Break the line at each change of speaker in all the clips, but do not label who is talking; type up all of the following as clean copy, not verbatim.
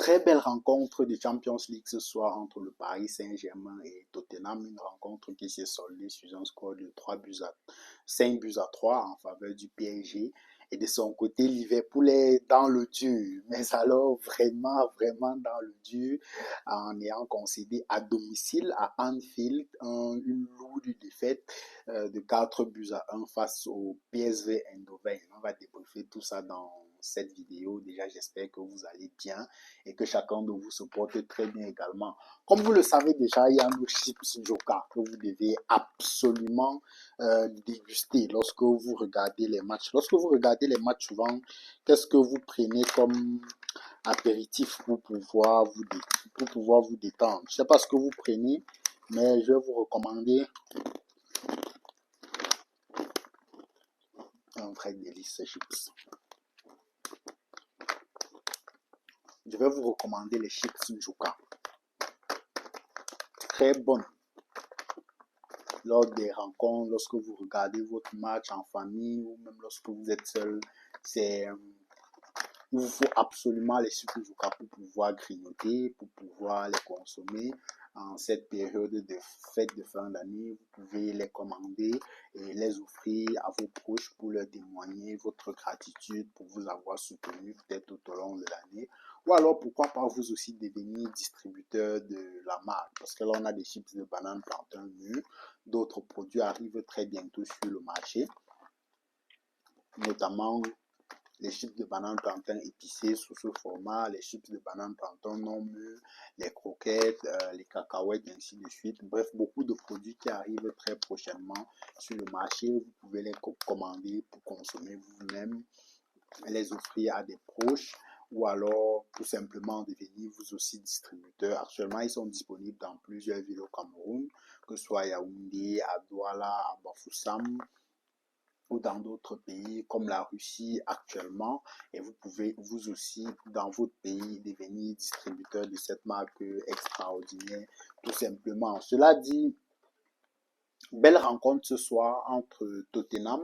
Très belle rencontre de Champions League ce soir entre le Paris Saint-Germain et Tottenham. Une rencontre qui s'est soldée sur un score de 5 buts à 3 en faveur du PSG. Et de son côté, Liverpool est dans le dur. Mais alors, vraiment dans le dur, en ayant concédé à domicile à Anfield une lourde défaite de 4 buts à 1 face au PSV Eindhoven. On va débriefer tout ça dans cette vidéo. Déjà, j'espère que vous allez bien et que chacun de vous se porte très bien également. Comme vous le savez déjà, il y a nos chips Joker que vous devez absolument déguster lorsque vous regardez les matchs. Lorsque vous regardez les matchs souvent, qu'est-ce que vous prenez comme apéritif pour pouvoir vous détendre? Je ne sais pas ce que vous prenez, mais je vais vous recommander un vrai délice ces chips. Je vais vous recommander les chips Joker. Très bonnes. Lors des rencontres, lorsque vous regardez votre match en famille ou même lorsque vous êtes seul, il vous faut absolument les chips Joker pour pouvoir grignoter, pour pouvoir les consommer. En cette période de fête de fin d'année, vous pouvez les commander et les offrir à vos proches pour leur témoigner votre gratitude pour vous avoir soutenu peut-être tout au long de l'année. Ou alors, pourquoi pas vous aussi devenir distributeur de la marque. Parce que là, on a des chips de banane plantain mûr. D'autres produits arrivent très bientôt sur le marché, notamment les chips de banane plantain épicées sous ce format, les chips de banane plantain non mûrs, les croquettes, les cacahuètes, ainsi de suite. Bref, beaucoup de produits qui arrivent très prochainement sur le marché. Vous pouvez les commander pour consommer vous-même, les offrir à des proches ou alors tout simplement devenir vous aussi distributeur. Actuellement, ils sont disponibles dans plusieurs villes au Cameroun, que ce soit à Yaoundé, à Douala, à Bafoussam, ou dans d'autres pays comme la Russie actuellement, et vous pouvez vous aussi dans votre pays devenir distributeur de cette marque extraordinaire tout simplement. Cela dit, belle rencontre ce soir entre Tottenham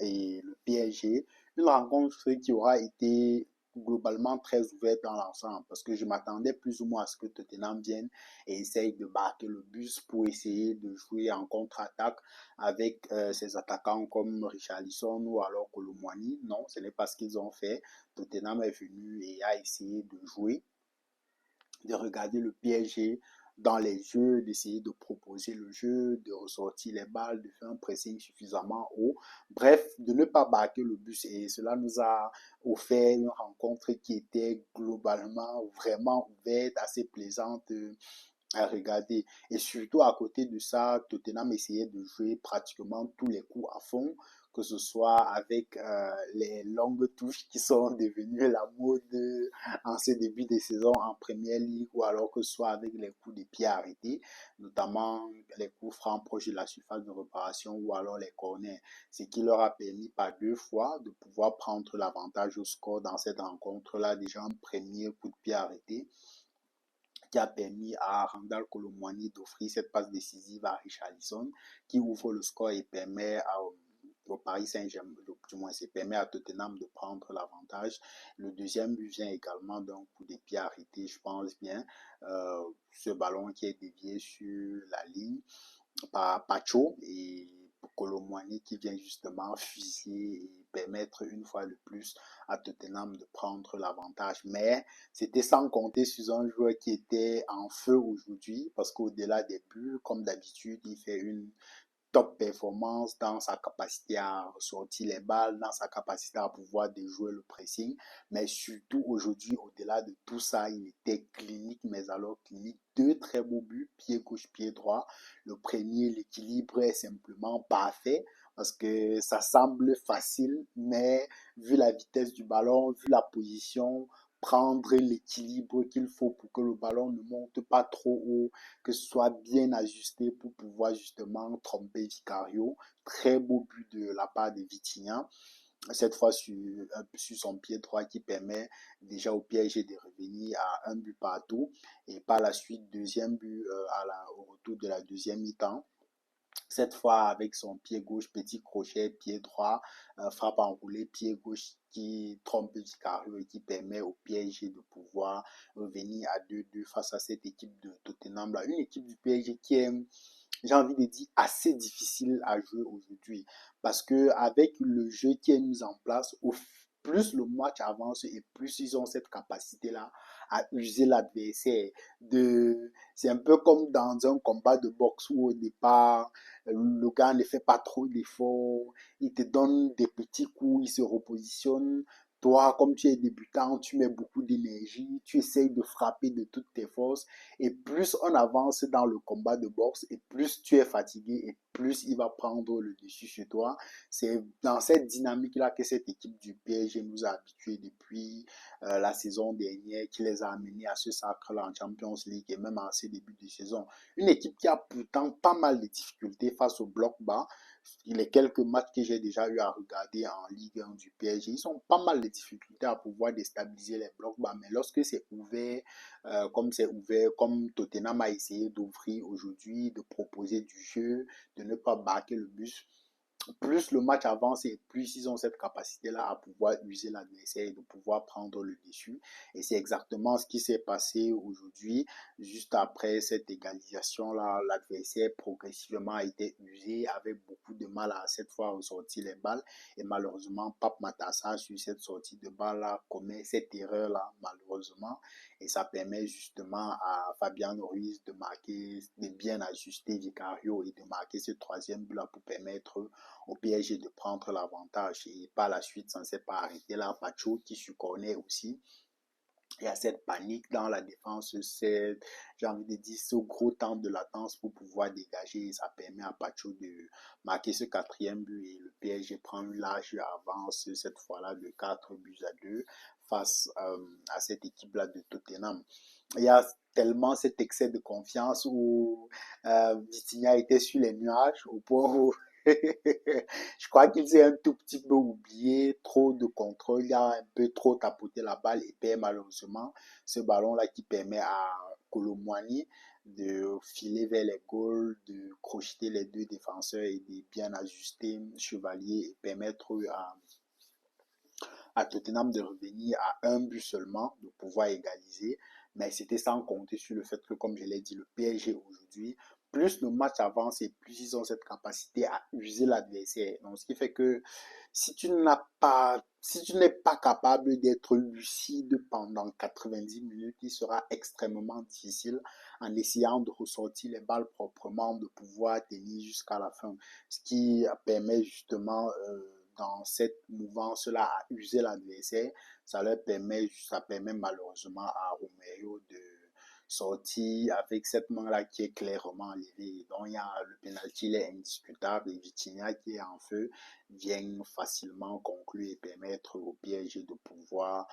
et le PSG, une rencontre qui aura été globalement très ouverte dans l'ensemble parce que je m'attendais plus ou moins à ce que Tottenham vienne et essaye de marquer le bus pour essayer de jouer en contre-attaque avec ses attaquants comme Richarlison ou alors Colomwani. Non, ce n'est pas ce qu'ils ont fait. Tottenham est venu et a essayé de jouer, de regarder le PSG dans les jeux, d'essayer de proposer le jeu, de ressortir les balles, de faire un pressing suffisamment haut. Bref, de ne pas marquer le bus. Et cela nous a offert une rencontre qui était globalement vraiment ouverte, assez plaisante à regarder. Et surtout à côté de ça, Tottenham essayait de jouer pratiquement tous les coups à fond, que ce soit avec les longues touches qui sont devenues la mode en ce début de saison en Premier League, ou alors que ce soit avec les coups de pied arrêtés, notamment les coups francs proches de la surface de réparation ou alors les corners, ce qui leur a permis par deux fois de pouvoir prendre l'avantage au score dans cette rencontre-là. Déjà un premier coup de pied arrêté qui a permis à Randal Colomwani d'offrir cette passe décisive à Richarlison, qui ouvre le score et permet au Paris Saint-Germain, du moins, ça permet à Tottenham de prendre l'avantage. Le deuxième but vient également d'un coup de pied arrêté, je pense bien. Ce ballon qui est dévié sur la ligne par Pacho et Colomwani qui vient justement fusiller et permettre une fois de plus à Tottenham de prendre l'avantage. Mais c'était sans compter sur un joueur qui était en feu aujourd'hui parce qu'au-delà des buts, comme d'habitude, il fait une top performance dans sa capacité à sortir les balles, dans sa capacité à pouvoir déjouer le pressing. Mais surtout aujourd'hui, au-delà de tout ça, il était clinique, mais alors clinique. Deux très beaux buts, pied gauche, pied droit. Le premier, l'équilibre est simplement parfait parce que ça semble facile, mais vu la vitesse du ballon, vu la position, prendre l'équilibre qu'il faut pour que le ballon ne monte pas trop haut, que ce soit bien ajusté pour pouvoir justement tromper Vicario. Très beau but de la part de Vitinha, cette fois sur son pied droit qui permet déjà au PSG de revenir à un but partout. Et par la suite, deuxième but au retour de la deuxième mi-temps, Cette fois avec son pied gauche, petit crochet, pied droit, frappe enroulée, pied gauche qui trompe Vicario et qui permet au PSG de pouvoir revenir à 2-2 face à cette équipe de Tottenham. Là. Une équipe du PSG qui est, j'ai envie de dire, assez difficile à jouer aujourd'hui. Parce que avec le jeu qui est mis en place, plus le match avance et plus ils ont cette capacité-là à user l'adversaire. C'est un peu comme dans un combat de boxe où au départ, le gars ne fait pas trop d'efforts, il te donne des petits coups, il se repositionne. Toi, comme tu es débutant, tu mets beaucoup d'énergie, tu essayes de frapper de toutes tes forces. Et plus on avance dans le combat de boxe, et plus tu es fatigué, et plus il va prendre le dessus sur toi. C'est dans cette dynamique-là que cette équipe du PSG nous a habitués depuis la saison dernière, qui les a amenés à ce sacre-là en Champions League et même à ce début de saison. Une équipe qui a pourtant pas mal de difficultés face au bloc bas. Les quelques matchs que j'ai déjà eu à regarder en Ligue 1 du PSG, ils ont pas mal de difficultés à pouvoir déstabiliser les blocs bas. Mais lorsque c'est ouvert, comme Tottenham a essayé d'ouvrir aujourd'hui, de proposer du jeu, de ne pas marquer le bus, plus le match avance et plus ils ont cette capacité-là à pouvoir user l'adversaire et de pouvoir prendre le dessus. Et c'est exactement ce qui s'est passé aujourd'hui. Juste après cette égalisation-là, l'adversaire progressivement a été usé, avait beaucoup de mal à cette fois ressortir les balles. Et malheureusement, Pape Matassa, sur cette sortie de balle-là, commet cette erreur-là, malheureusement. Et ça permet justement à Fabian Ruiz de marquer, de bien ajuster Vicario et de marquer ce troisième but-là pour permettre au PSG de prendre l'avantage. Et par la suite, ça ne s'est pas arrêté là. Pacho qui corner aussi. Il y a cette panique dans la défense, j'ai envie de dire, ce gros temps de latence pour pouvoir dégager. Ça permet à Pacho de marquer ce quatrième but et le PSG prend une large avance, cette fois-là de 4 buts à 2 face à cette équipe-là de Tottenham. Il y a tellement cet excès de confiance où Vitinha était sur les nuages au point où je crois qu'il s'est un tout petit peu oublié, trop de contrôle, il a un peu trop tapoté la balle et perd malheureusement ce ballon-là qui permet à Colomwani de filer vers les goals, de crocheter les deux défenseurs et de bien ajuster Chevalier et permettre à Tottenham de revenir à un but seulement, de pouvoir égaliser. Mais c'était sans compter sur le fait que, comme je l'ai dit, le PSG aujourd'hui, plus le match avance et plus ils ont cette capacité à user l'adversaire. Donc, ce qui fait que si tu n'es pas capable d'être lucide pendant 90 minutes, il sera extrêmement difficile en essayant de ressortir les balles proprement, de pouvoir tenir jusqu'à la fin. Ce qui permet justement dans cette mouvance-là à user l'adversaire, ça permet malheureusement à Romero de sortir avec cette main-là qui est clairement levée. Donc, il y a le penalty, il est indiscutable et Vitinha qui est en feu vient facilement conclure et permettre au PSG de pouvoir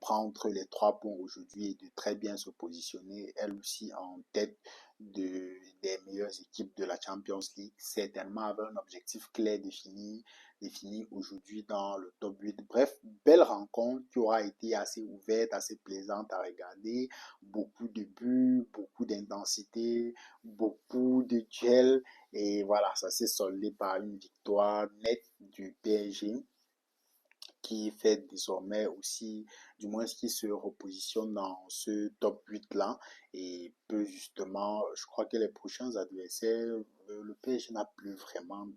prendre les 3 points aujourd'hui et de très bien se positionner, elle aussi en tête des meilleures équipes de la Champions League, certainement avec un objectif clair défini aujourd'hui dans le top 8. Bref, belle rencontre qui aura été assez ouverte, assez plaisante à regarder. Beaucoup de buts, beaucoup d'intensité, beaucoup de duels. Et voilà, ça s'est soldé par une victoire nette du PSG qui fait désormais aussi, du moins ce qui se repositionne dans ce top 8-là et peut justement, je crois que les prochains adversaires, le PSG n'a plus vraiment,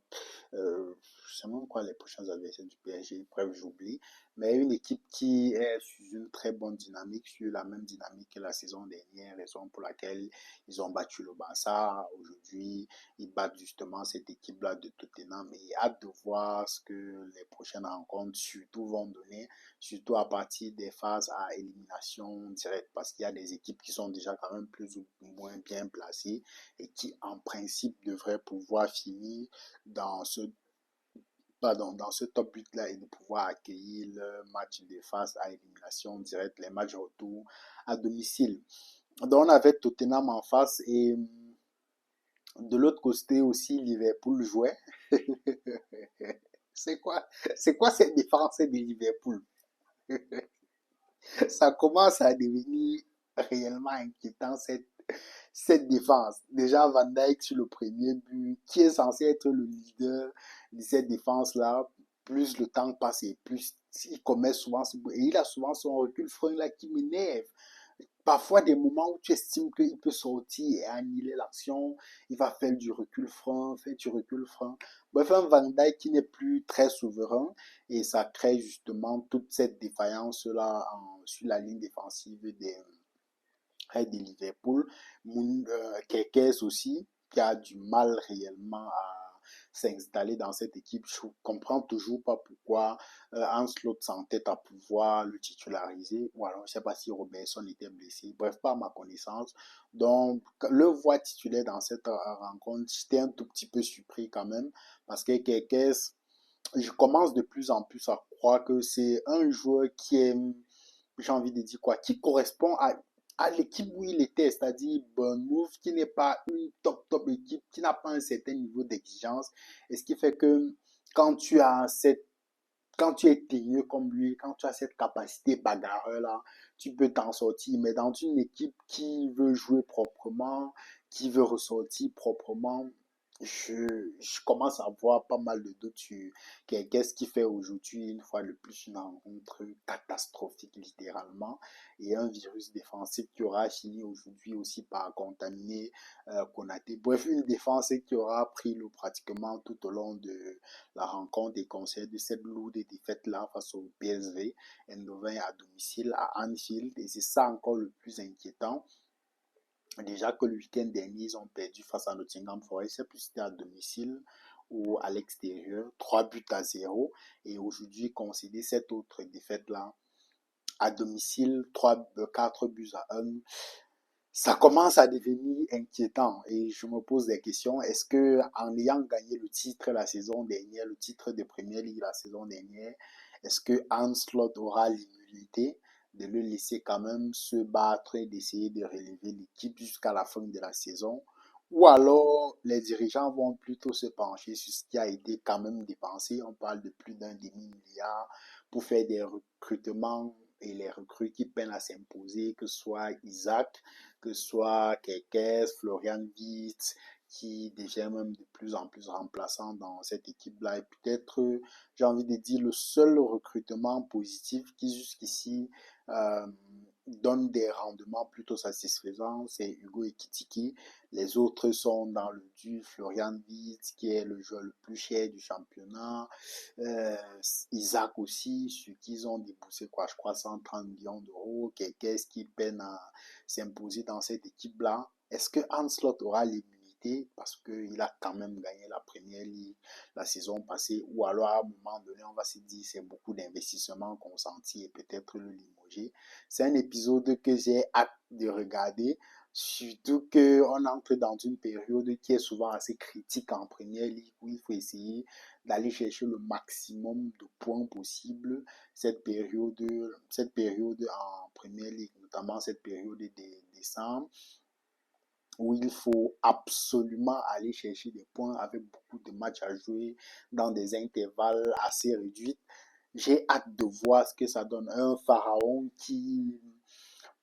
je sais même quoi les prochains adversaires du PSG, bref j'oublie, mais une équipe qui est sur une très bonne dynamique, sur la même dynamique que la saison dernière, raison pour laquelle ils ont battu le Barça, aujourd'hui ils battent justement cette équipe-là de Tottenham et hâte de voir ce que les prochaines rencontres surtout vont donner, surtout à partir des phases à élimination directe parce qu'il y a des équipes qui sont déjà quand même plus ou moins bien placées et qui en principe devraient pouvoir finir dans ce dans ce top 8-là et de pouvoir accueillir le match de phase à élimination directe, les matchs retour à domicile. Donc on avait Tottenham en face et de l'autre côté aussi, Liverpool jouait. c'est quoi, c'est quoi cette défense de Liverpool? Ça commence à devenir réellement inquiétant cette défense. Déjà, Van Dijk sur le premier but, qui est censé être le leader de cette défense-là, plus le temps passe et plus il commet souvent ce et il a souvent son recul frein là qui m'énerve. Parfois, des moments où tu estimes qu'il peut sortir et annihiler l'action, il va faire du recul frein, faire du recul frein. Bref, un Van Dijk qui n'est plus très souverain et ça crée justement toute cette défaillance-là sur la ligne défensive de Liverpool. Kekes aussi, qui a du mal réellement à s'installer dans cette équipe. Je ne comprends toujours pas pourquoi Ancelotti s'entête à pouvoir le titulariser. Ou alors, je ne sais pas si Robertson était blessé. Bref, pas à ma connaissance. Donc, le voir titulaire dans cette rencontre, j'étais un tout petit peu surpris quand même. Parce que Kekes, je commence de plus en plus à croire que c'est un joueur qui est, j'ai envie de dire quoi, qui correspond à l'équipe où il était, c'est-à-dire Bournemouth, qui n'est pas une top équipe, qui n'a pas un certain niveau d'exigence, et ce qui fait que quand tu as cette quand tu es teigneux comme lui, quand tu as cette capacité bagarreur-là, tu peux t'en sortir. Mais dans une équipe qui veut jouer proprement, qui veut ressortir proprement, je commence à avoir pas mal de doutes sur qu'est-ce qui fait aujourd'hui, une fois de plus, une rencontre catastrophique littéralement, et un virus défensif qui aura fini aujourd'hui aussi par contaminer Konaté. Bref, une défense qui aura pris l'eau pratiquement tout au long de la rencontre des conseils de cette lourde défaite-là face au PSV Eindhoven à domicile à Anfield. Et c'est ça encore le plus inquiétant. Déjà que le week-end dernier, ils ont perdu face à Nottingham Forest, c'est plus c'était à domicile ou à l'extérieur, 3 buts à 0. Et aujourd'hui, concéder cette autre défaite-là à domicile, 4 buts à 1. Ça commence à devenir inquiétant et je me pose des questions. Est-ce que en ayant gagné le titre la saison dernière, le titre de Premier League la saison dernière, est-ce que Ancelotti aura l'humilité de le laisser quand même se battre et d'essayer de relever l'équipe jusqu'à la fin de la saison? Ou alors les dirigeants vont plutôt se pencher sur ce qui a été quand même dépensé. On parle de plus d'un demi-milliard pour faire des recrutements et les recrues qui peinent à s'imposer, que ce soit Isaac, que ce soit Kekes, Florian Wirtz, qui devient même de plus en plus remplaçant dans cette équipe-là. Et peut-être, j'ai envie de dire, le seul recrutement positif qui jusqu'ici euh, donne des rendements plutôt satisfaisants, c'est Hugo Ekitike. Les autres sont dans le dur. Florian Wirtz, qui est le joueur le plus cher du championnat. Euh, Isaac aussi, sur qui ils ont déboursé quoi, je crois 130 millions d'euros. Qu'est-ce qui peine à s'imposer dans cette équipe-là? Est-ce que Ancelotti aura l'immunité parce qu'il a quand même gagné la Première Ligue la saison passée, ou alors à un moment donné on va se dire c'est beaucoup d'investissements consentis et peut-être le limoger. C'est un épisode que j'ai hâte de regarder. Surtout qu'on entre dans une période qui est souvent assez critique en Première Ligue, où il faut essayer d'aller chercher le maximum de points possible. Cette période en Première Ligue, notamment cette période de décembre, où il faut absolument aller chercher des points avec beaucoup de matchs à jouer dans des intervalles assez réduits. J'ai hâte de voir ce que ça donne. Un pharaon qui,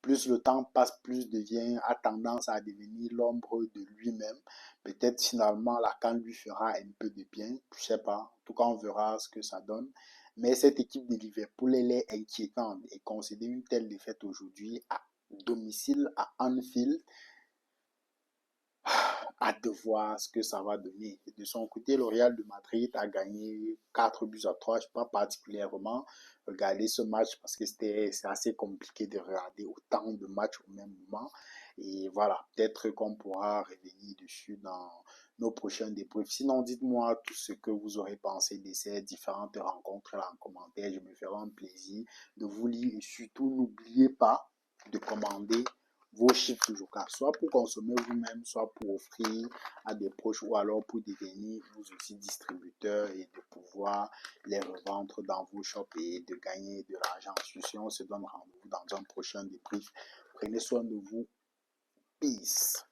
plus le temps passe, plus a tendance à devenir l'ombre de lui-même. Peut-être finalement la CAN lui fera un peu de bien, je sais pas. En tout cas, on verra ce que ça donne. Mais cette équipe de Liverpool, elle est inquiétante et concéder une telle défaite aujourd'hui à domicile à Anfield, hâte de voir ce que ça va donner. De son côté, le Real de Madrid a gagné 4 buts à 3. Je n'ai pas particulièrement regardé ce match parce que c'est assez compliqué de regarder autant de matchs au même moment. Et voilà, peut-être qu'on pourra revenir dessus dans nos prochains débriefs. Sinon, dites-moi tout ce que vous aurez pensé de ces différentes rencontres là en commentaire. Je me ferai un plaisir de vous lire et surtout n'oubliez pas de commander vos chiffres Joca, soit pour consommer vous-même, soit pour offrir à des proches ou alors pour devenir vous aussi distributeur et de pouvoir les revendre dans vos shops et de gagner de l'argent. Si on se donne rendez-vous dans un prochain débrief. Prenez soin de vous. Peace.